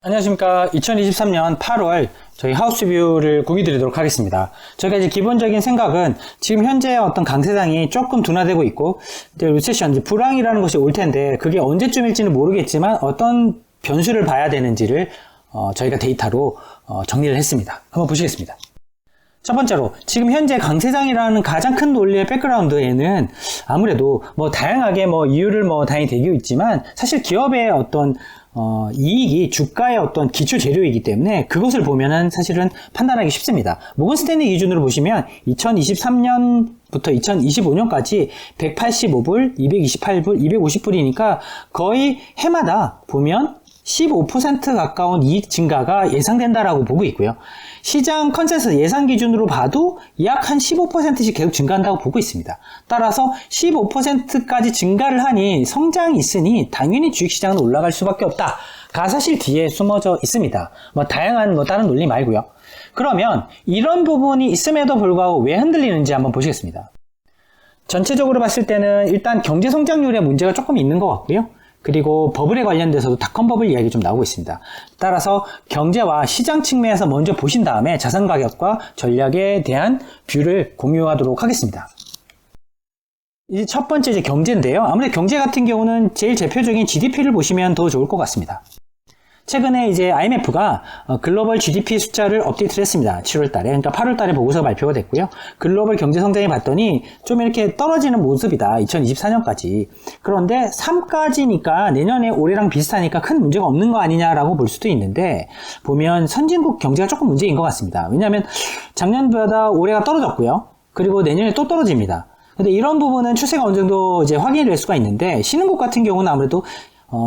안녕하십니까. 2023년 8월 저희 하우스뷰를 공유 드리도록 하겠습니다. 저희가 이제 기본적인 생각은 지금 현재 어떤 강세장이 조금 둔화되고 있고, 이제 리세션, 이제 불황이라는 것이 올 텐데, 그게 언제쯤일지는 모르겠지만 어떤 변수를 봐야 되는지를 저희가 데이터로 정리를 했습니다. 한번 보시겠습니다. 첫 번째로 지금 현재 강세장이라는 가장 큰 논리의 백그라운드에는 아무래도 다양하게 이유를 당연히 대기고 있지만, 사실 기업의 어떤 이익이 주가의 어떤 기초 재료이기 때문에 그것을 보면은 사실은 판단하기 쉽습니다. 모건 스탠리 기준으로 보시면 2023년부터 2025년까지 185불, 228불, 250불이니까 거의 해마다 보면 15% 가까운 이익 증가가 예상된다라고 보고 있고요. 시장 컨센서스 예상 기준으로 봐도 약 한 15%씩 계속 증가한다고 보고 있습니다. 따라서 15%까지 증가를 하니 성장이 있으니 당연히 주식시장은 올라갈 수밖에 없다가 사실 뒤에 숨어져 있습니다. 다양한 다른 논리 말고요. 그러면 이런 부분이 있음에도 불구하고 왜 흔들리는지 한번 보시겠습니다. 전체적으로 봤을 때는 일단 경제 성장률에 문제가 조금 있는 것 같고요. 그리고 버블에 관련돼서도 닷컴 버블 이야기 좀 나오고 있습니다. 따라서 경제와 시장 측면에서 먼저 보신 다음에 자산 가격과 전략에 대한 뷰를 공유하도록 하겠습니다. 이제 첫 번째 이제 경제인데요. 아무래도 경제 같은 경우는 제일 대표적인 GDP를 보시면 더 좋을 것 같습니다. 최근에 이제 IMF가 글로벌 GDP 숫자를 업데이트를 했습니다. 7월 달에. 그러니까 8월 달에 보고서가 발표가 됐고요. 글로벌 경제 성장이 봤더니 좀 이렇게 떨어지는 모습이다. 2024년까지. 그런데 3까지니까 내년에 올해랑 비슷하니까 큰 문제가 없는 거 아니냐라고 볼 수도 있는데, 보면 선진국 경제가 조금 문제인 것 같습니다. 왜냐하면 작년보다 올해가 떨어졌고요. 그리고 내년에 또 떨어집니다. 근데 이런 부분은 추세가 어느 정도 이제 확인이 될 수가 있는데, 신흥국 같은 경우는 아무래도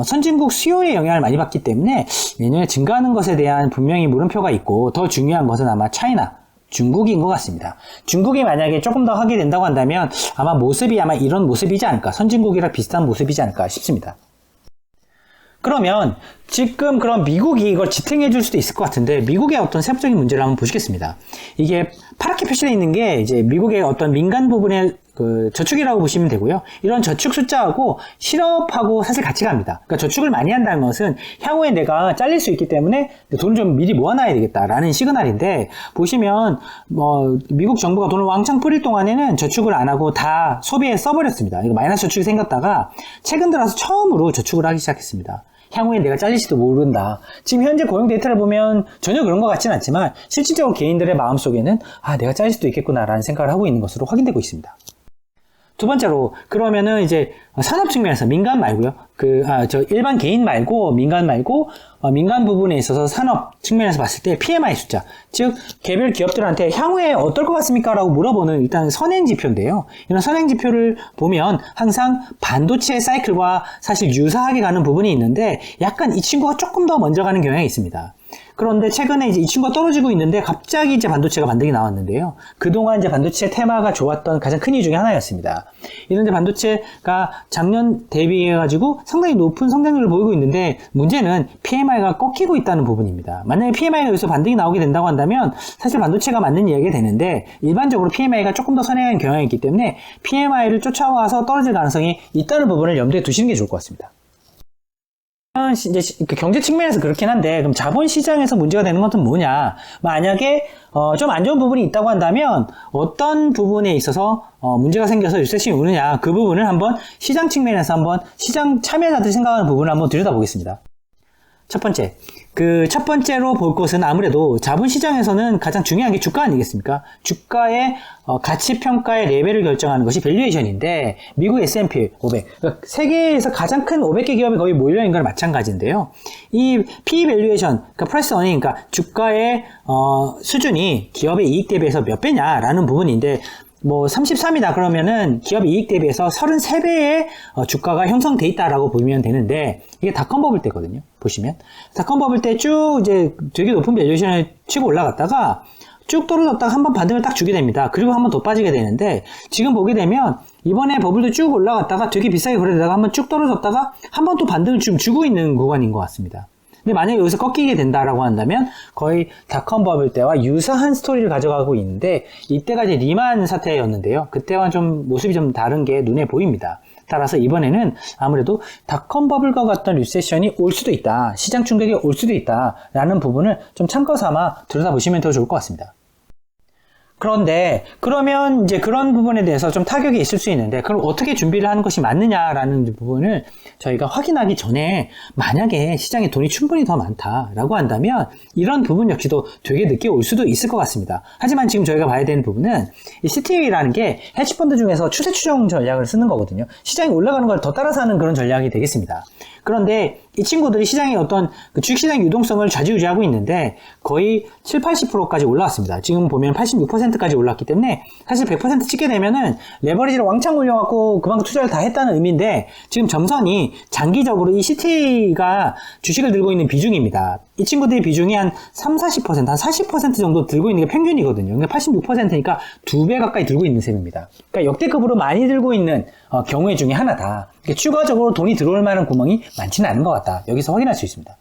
선진국 수요에 영향을 많이 받기 때문에 내년에 증가하는 것에 대한 분명히 물음표가 있고, 더 중요한 것은 아마 차이나 중국인 것 같습니다. 중국이 만약에 조금 더 하게 된다고 한다면 아마 모습이 아마 이런 모습이지 않을까, 선진국이랑 비슷한 모습이지 않을까 싶습니다. 그러면 지금 그럼 미국이 이걸 지탱해 줄 수도 있을 것 같은데, 미국의 어떤 세부적인 문제를 한번 보시겠습니다. 이게 파랗게 표시되어 있는 게 이제 미국의 어떤 민간 부분의 저축이라고 보시면 되고요. 이런 저축 숫자하고 실업하고 사실 같이 갑니다. 그러니까 저축을 많이 한다는 것은 향후에 내가 잘릴 수 있기 때문에 돈을 좀 미리 모아놔야 되겠다라는 시그널인데, 보시면 미국 정부가 돈을 왕창 뿌릴 동안에는 저축을 안 하고 다 소비에 써버렸습니다. 이거 마이너스 저축이 생겼다가 최근 들어서 처음으로 저축을 하기 시작했습니다. 향후에 내가 잘릴지도 모른다. 지금 현재 고용 데이터를 보면 전혀 그런 것 같지는 않지만, 실질적으로 개인들의 마음속에는 내가 잘릴 수도 있겠구나라는 생각을 하고 있는 것으로 확인되고 있습니다. 두 번째로, 그러면은 이제 산업 측면에서 민간 말고요. 일반 개인 말고 민간 말고 민간 부분에 있어서 산업 측면에서 봤을 때 PMI 숫자, 즉 개별 기업들한테 향후에 어떨 것 같습니까? 라고 물어보는 일단 선행 지표인데요. 이런 선행 지표를 보면 항상 반도체 사이클과 사실 유사하게 가는 부분이 있는데, 약간 이 친구가 조금 더 먼저 가는 경향이 있습니다. 그런데 최근에 이제 이 친구가 떨어지고 있는데 갑자기 이제 반도체가 반등이 나왔는데요. 그동안 이제 반도체 테마가 좋았던 가장 큰 이유 중에 하나였습니다. 이런데 반도체가 작년 대비해가지고 상당히 높은 성장률을 보이고 있는데, 문제는 PMI가 꺾이고 있다는 부분입니다. 만약에 PMI가 여기서 반등이 나오게 된다고 한다면 사실 반도체가 맞는 이야기가 되는데, 일반적으로 PMI가 조금 더 선행하는 경향이 있기 때문에 PMI를 쫓아와서 떨어질 가능성이 있다는 부분을 염두에 두시는 게 좋을 것 같습니다. 이제 경제 측면에서 그렇긴 한데, 그럼 자본시장에서 문제가 되는 것은 뭐냐? 만약에 좀 안 좋은 부분이 있다고 한다면 어떤 부분에 있어서 문제가 생겨서 리세션이 오느냐, 그 부분을 한번 시장 측면에서 한번 시장 참여자들이 생각하는 부분을 한번 들여다보겠습니다. 첫 번째로 볼 것은 아무래도 자본시장에서는 가장 중요한 게 주가 아니겠습니까? 주가의 가치평가의 레벨을 결정하는 것이 밸류에이션인데, 미국 S&P 500, 그러니까 세계에서 가장 큰 500개 기업이 거의 몰려있는 거랑 마찬가지인데요. 이 P 밸류에이션, 그러니까 프라이스 어닝, 그러니까 주가의 수준이 기업의 이익 대비해서 몇 배냐라는 부분인데, 33이다 그러면은 기업 이익 대비해서 33배의 주가가 형성돼 있다라고 보면 되는데, 이게 닷컴 버블 때거든요. 보시면 닷컴 버블 때 쭉 이제 되게 높은 밸류에이션을 치고 올라갔다가 쭉 떨어졌다가 한번 반등을 딱 주게 됩니다. 그리고 한번 더 빠지게 되는데, 지금 보게 되면 이번에 버블도 쭉 올라갔다가 되게 비싸게 거래되다가 한번 쭉 떨어졌다가 한번 또 반등을 좀 주고 있는 구간인 것 같습니다. 근데 만약에 여기서 꺾이게 된다라고 한다면 거의 닷컴 버블 때와 유사한 스토리를 가져가고 있는데, 이때가 이제 리만 사태였는데요. 그때와 좀 모습이 좀 다른 게 눈에 보입니다. 따라서 이번에는 아무래도 닷컴 버블과 같은 리세션이 올 수도 있다. 시장 충격이 올 수도 있다. 라는 부분을 좀 참고 삼아 들여다보시면 더 좋을 것 같습니다. 그런데 그러면 이제 그런 부분에 대해서 좀 타격이 있을 수 있는데 그럼 어떻게 준비를 하는 것이 맞느냐라는 부분을 저희가 확인하기 전에 만약에 시장에 돈이 충분히 더 많다라고 한다면 이런 부분 역시도 되게 늦게 올 수도 있을 것 같습니다. 하지만 지금 저희가 봐야 되는 부분은 이 CTA라는 게 헤지펀드 중에서 추세 추정 전략을 쓰는 거거든요. 시장이 올라가는 걸 더 따라서 하는 그런 전략이 되겠습니다. 그런데 이 친구들이 시장의 어떤 그 주식시장 유동성을 좌지우지하고 있는데 거의 70-80%까지 올라왔습니다. 지금 보면 86%까지 올랐기 때문에 사실 100% 찍게 되면은 레버리지를 왕창 올려갖고 그만큼 투자를 다 했다는 의미인데 지금 점선이 장기적으로 이 CTA가 주식을 들고 있는 비중입니다. 이 친구들의 비중이 한 30-40%, 한 40% 정도 들고 있는 게 평균이거든요. 그러니까 86%니까 2배 가까이 들고 있는 셈입니다. 그러니까 역대급으로 많이 들고 있는 경우의 중에 하나다. 그러니까 추가적으로 돈이 들어올 만한 구멍이 많지는 않은 것 같다. 여기서 확인할 수 있습니다.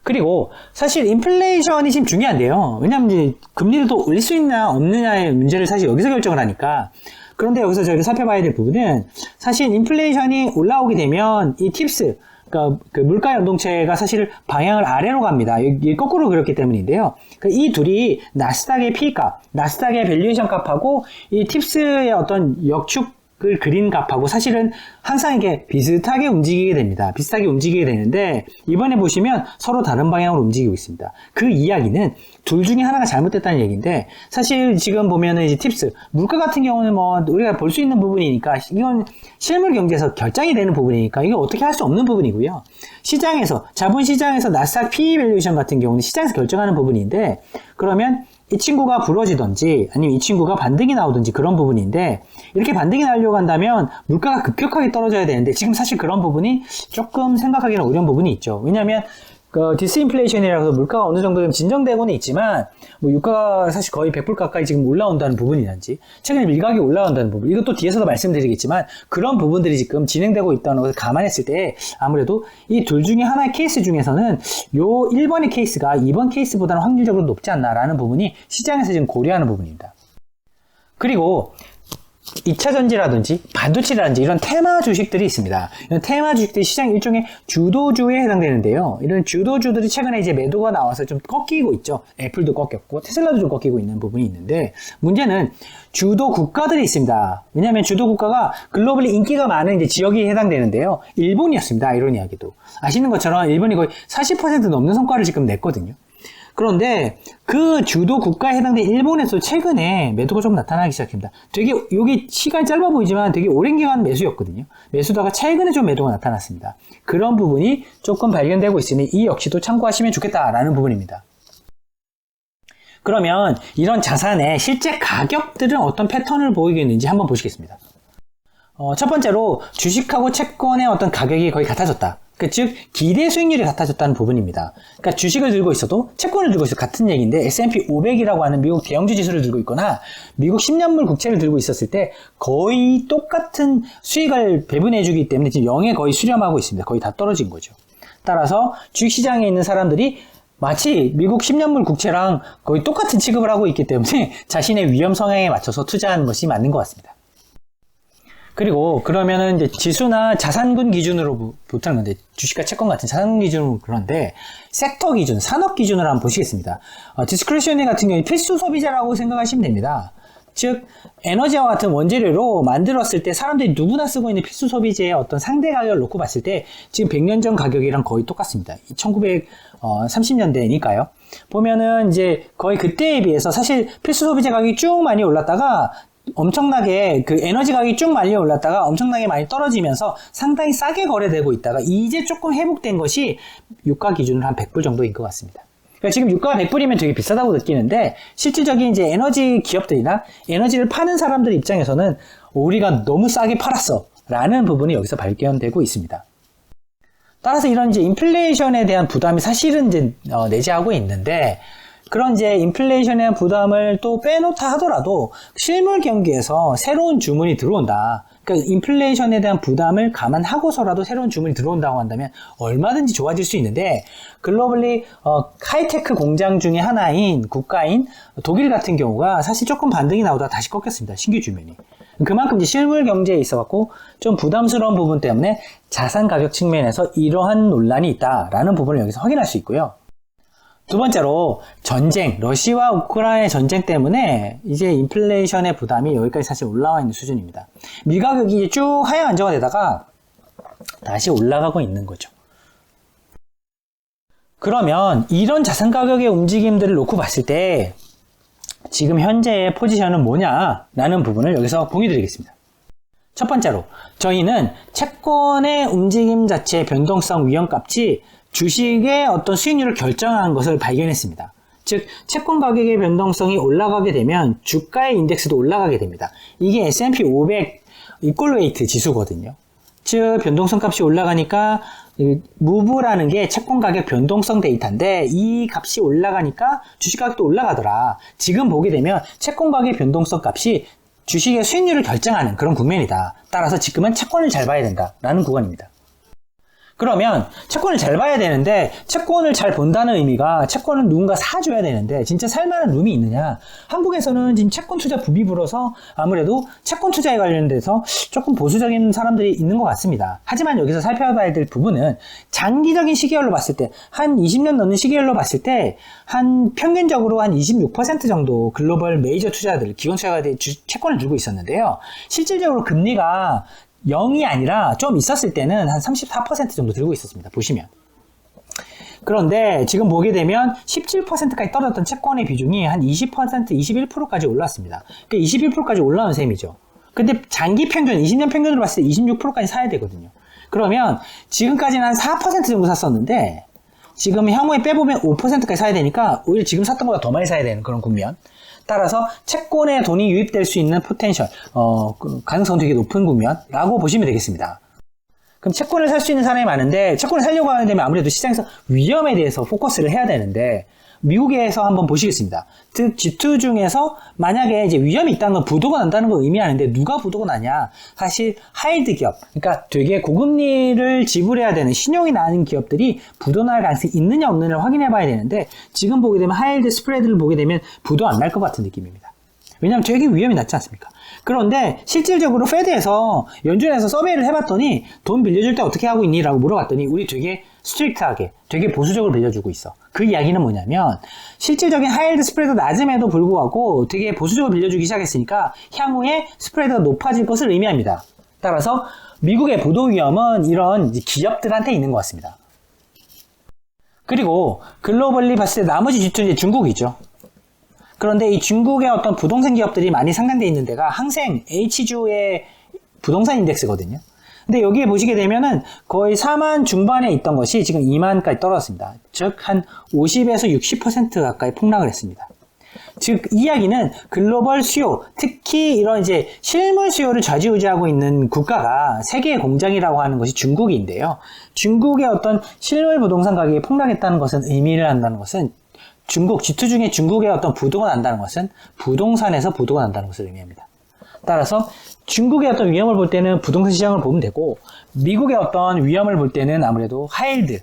그리고 사실 인플레이션이 지금 중요한데요. 왜냐하면 이제 금리를 또 올릴 수 있나 없느냐의 문제를 사실 여기서 결정을 하니까. 그런데 여기서 저희가 살펴봐야 될 부분은 사실 인플레이션이 올라오게 되면 이 팁스, 그러니까 그 물가 연동체가 사실 방향을 아래로 갑니다. 이게 거꾸로 그렸기 때문인데요. 그러니까 이 둘이 나스닥의 P값, 나스닥의 밸류에이션 값하고 이 팁스의 어떤 역축을 그린 값하고 사실은 항상 이게 비슷하게 움직이게 됩니다. 비슷하게 움직이게 되는데 이번에 보시면 서로 다른 방향으로 움직이고 있습니다. 그 이야기는 둘 중에 하나가 잘못됐다는 얘기인데 사실 지금 보면은 이제 팁스, 물가 같은 경우는 뭐 우리가 볼 수 있는 부분이니까 이건 실물 경제에서 결정이 되는 부분이니까 이거 어떻게 할 수 없는 부분이고요. 시장에서, 자본시장에서 나스닥 PE 밸류에이션 같은 경우는 시장에서 결정하는 부분인데 그러면 이 친구가 부러지든지 아니면 이 친구가 반등이 나오든지 그런 부분인데 이렇게 반등이 나오려고 한다면 물가가 급격하게 떨어져야 되는데 지금 사실 그런 부분이 조금 생각하기는 어려운 부분이 있죠. 왜냐하면 그 디스인플레이션이라고 해서 물가가 어느 정도 좀 진정되고는 있지만 뭐 유가가 사실 거의 100불 가까이 지금 올라온다는 부분이란지 최근에 밀가격이 올라온다는 부분 이것도 뒤에서도 말씀드리겠지만 그런 부분들이 지금 진행되고 있다는 것을 감안했을 때 아무래도 이 둘 중에 하나의 케이스 중에서는 요 1번의 케이스가 2번 케이스보다는 확률적으로 높지 않나라는 부분이 시장에서 지금 고려하는 부분입니다. 그리고 2차전지라든지 반도체라든지 이런 테마 주식들이 있습니다. 이런 테마 주식들이 시장 일종의 주도주에 해당되는데요. 이런 주도주들이 최근에 이제 매도가 나와서 좀 꺾이고 있죠. 애플도 꺾였고 테슬라도 좀 꺾이고 있는 부분이 있는데 문제는 주도 국가들이 있습니다. 왜냐하면 주도 국가가 글로벌리 인기가 많은 이제 지역이 해당되는데요. 일본이었습니다. 이런 이야기도. 아시는 것처럼 일본이 거의 40% 넘는 성과를 지금 냈거든요. 그런데 그 주도 국가에 해당된 일본에서 최근에 매도가 좀 나타나기 시작합니다. 되게 여기 시간이 짧아 보이지만 되게 오랜 기간 매수였거든요. 매수다가 최근에 좀 매도가 나타났습니다. 그런 부분이 조금 발견되고 있으니 이 역시도 참고하시면 좋겠다라는 부분입니다. 그러면 이런 자산의 실제 가격들은 어떤 패턴을 보이고 있는지 한번 보시겠습니다. 첫 번째로 주식하고 채권의 어떤 가격이 거의 같아졌다. 즉 기대 수익률이 같아졌다는 부분입니다. 그러니까 주식을 들고 있어도 채권을 들고 있어도 같은 얘기인데 S&P 500이라고 하는 미국 대형주 지수를 들고 있거나 미국 10년물 국채를 들고 있었을 때 거의 똑같은 수익을 배분해 주기 때문에 지금 0에 거의 수렴하고 있습니다. 거의 다 떨어진 거죠. 따라서 주식시장에 있는 사람들이 마치 미국 10년물 국채랑 거의 똑같은 취급을 하고 있기 때문에 자신의 위험 성향에 맞춰서 투자하는 것이 맞는 것 같습니다. 그리고 그러면은 이제 지수나 자산군 기준으로 보통 건데 주식과 채권 같은 자산군 기준으로 그런데 섹터 기준, 산업 기준으로 한번 보시겠습니다. 디스크리셔너리 같은 경우에 필수 소비자라고 생각하시면 됩니다. 즉 에너지와 같은 원재료로 만들었을 때 사람들이 누구나 쓰고 있는 필수 소비재의 어떤 상대 가격을 놓고 봤을 때 지금 100년 전 가격이랑 거의 똑같습니다. 1930년대니까요. 보면은 이제 거의 그때에 비해서 사실 필수 소비재 가격이 쭉 많이 올랐다가 엄청나게 그 에너지 가격이 쭉 많이 올랐다가 엄청나게 많이 떨어지면서 상당히 싸게 거래되고 있다가 이제 조금 회복된 것이 유가 기준으로 한 100불 정도인 것 같습니다. 그러니까 지금 유가가 100불이면 되게 비싸다고 느끼는데 실질적인 이제 에너지 기업들이나 에너지를 파는 사람들 입장에서는 우리가 너무 싸게 팔았어 라는 부분이 여기서 발견되고 있습니다. 따라서 이런 이제 인플레이션에 대한 부담이 사실은 이제 내재하고 있는데 그런 이제 인플레이션에 대한 부담을 또 빼놓다 하더라도 실물 경기에서 새로운 주문이 들어온다. 그러니까 인플레이션에 대한 부담을 감안하고서라도 새로운 주문이 들어온다고 한다면 얼마든지 좋아질 수 있는데 글로벌리 하이테크 공장 중에 하나인 국가인 독일 같은 경우가 사실 조금 반등이 나오다가 다시 꺾였습니다. 신규 주문이. 그만큼 이제 실물 경제에 있어갖고 좀 부담스러운 부분 때문에 자산 가격 측면에서 이러한 논란이 있다라는 부분을 여기서 확인할 수 있고요. 두 번째로 전쟁, 러시아와 우크라이나의 전쟁 때문에 이제 인플레이션의 부담이 여기까지 사실 올라와 있는 수준입니다. 밀가격이 이제 쭉 하향 안정화 되다가 다시 올라가고 있는 거죠. 그러면 이런 자산 가격의 움직임들을 놓고 봤을 때 지금 현재의 포지션은 뭐냐라는 부분을 여기서 공유 드리겠습니다. 첫 번째로 저희는 채권의 움직임 자체의 변동성 위험값이 주식의 어떤 수익률을 결정하는 것을 발견했습니다. 즉 채권 가격의 변동성이 올라가게 되면 주가의 인덱스도 올라가게 됩니다. 이게 S&P 500 이퀄 웨이트 지수거든요. 즉 변동성 값이 올라가니까 무브라는 게 채권 가격 변동성 데이터인데 이 값이 올라가니까 주식 가격도 올라가더라. 지금 보게 되면 채권 가격 변동성 값이 주식의 수익률을 결정하는 그런 국면이다. 따라서 지금은 채권을 잘 봐야 된다라는 구간입니다. 그러면 채권을 잘 봐야 되는데 채권을 잘 본다는 의미가 채권을 누군가 사줘야 되는데 진짜 살만한 룸이 있느냐? 한국에서는 지금 채권 투자 붐이 불어서 아무래도 채권 투자에 관련돼서 조금 보수적인 사람들이 있는 것 같습니다. 하지만 여기서 살펴봐야 될 부분은 장기적인 시계열로 봤을 때 한 20년 넘는 시계열로 봤을 때 한 평균적으로 한 26% 정도 글로벌 메이저 투자자들, 기관 투자자들이 채권을 들고 있었는데요. 실질적으로 금리가 0이 아니라 좀 있었을 때는 한 34% 정도 들고 있었습니다. 보시면. 그런데 지금 보게 되면 17%까지 떨어졌던 채권의 비중이 한 20%, 21%까지 올랐습니다. 그러니까 21%까지 올라온 셈이죠. 근데 장기 평균, 20년 평균으로 봤을 때 26%까지 사야 되거든요. 그러면 지금까지는 한 4% 정도 샀었는데 지금 향후에 빼보면 5%까지 사야 되니까 오히려 지금 샀던 것보다 더 많이 사야 되는 그런 국면. 따라서 채권에 돈이 유입될 수 있는 포텐셜, 가능성 되게 높은 국면이라고 보시면 되겠습니다. 그럼 채권을 살 수 있는 사람이 많은데 채권을 사려고 하게 되면 아무래도 시장에서 위험에 대해서 포커스를 해야 되는데 미국에서 한번 보시겠습니다. 즉 G2 중에서 만약에 이제 위험이 있다는 건 부도가 난다는 걸 의미하는데 누가 부도가 나냐? 사실 하이드 기업, 그러니까 되게 고금리를 지불해야 되는 신용이 나는 기업들이 부도 날 가능성이 있느냐 없느냐를 확인해 봐야 되는데 지금 보게 되면 하이드 스프레드를 보게 되면 부도 안 날 것 같은 느낌입니다. 왜냐하면 되게 위험이 낮지 않습니까? 그런데 실질적으로 페드에서 연준에서 서베이를 해봤더니 돈 빌려줄 때 어떻게 하고 있니? 라고 물어봤더니 우리 되게 스트릭트하게 되게 보수적으로 빌려주고 있어. 그 이야기는 뭐냐면 실질적인 하이드 스프레드 낮음에도 불구하고 되게 보수적으로 빌려주기 시작했으니까 향후에 스프레드가 높아질 것을 의미합니다. 따라서 미국의 부도 위험은 이런 기업들한테 있는 것 같습니다. 그리고 글로벌리 봤을 때 나머지 G2는 이제 중국이죠. 그런데 이 중국의 어떤 부동산 기업들이 많이 상장되어 있는 데가 항생 H주의 부동산 인덱스거든요. 근데 여기에 보시게 되면은 거의 4만 중반에 있던 것이 지금 2만까지 떨어졌습니다. 즉 한 50에서 60% 가까이 폭락을 했습니다. 즉 이 이야기는 글로벌 수요, 특히 이런 이제 실물 수요를 좌지우지하고 있는 국가가 세계의 공장이라고 하는 것이 중국인데요. 중국의 어떤 실물 부동산 가격이 폭락했다는 것은 의미를 한다는 것은 중국, G2 중에 중국의 어떤 부도가 난다는 것은 부동산에서 부도가 난다는 것을 의미합니다. 따라서 중국의 어떤 위험을 볼 때는 부동산 시장을 보면 되고 미국의 어떤 위험을 볼 때는 아무래도 하이드,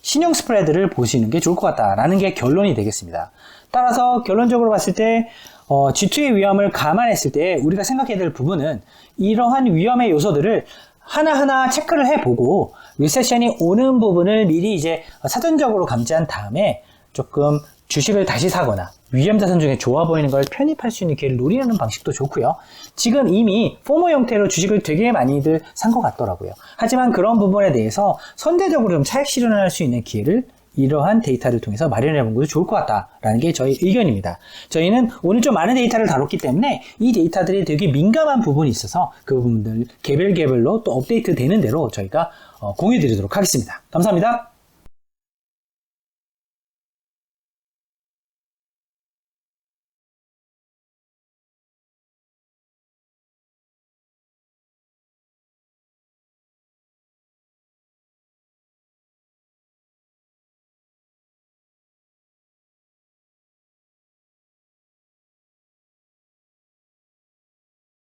신용 스프레드를 보시는 게 좋을 것 같다라는 게 결론이 되겠습니다. 따라서 결론적으로 봤을 때 G2의 위험을 감안했을 때 우리가 생각해야 될 부분은 이러한 위험의 요소들을 하나하나 체크를 해보고 리세션이 오는 부분을 미리 이제 사전적으로 감지한 다음에 조금 주식을 다시 사거나 위험자산 중에 좋아 보이는 걸 편입할 수 있는 기회를 노리는 방식도 좋고요. 지금 이미 포모 형태로 주식을 되게 많이들 산 것 같더라고요. 하지만 그런 부분에 대해서 선제적으로 좀 차익 실현할 수 있는 기회를 이러한 데이터를 통해서 마련해 본 것도 좋을 것 같다라는 게 저희 의견입니다. 저희는 오늘 좀 많은 데이터를 다뤘기 때문에 이 데이터들이 되게 민감한 부분이 있어서 그 부분들 개별로 또 업데이트 되는 대로 저희가 공유 드리도록 하겠습니다. 감사합니다.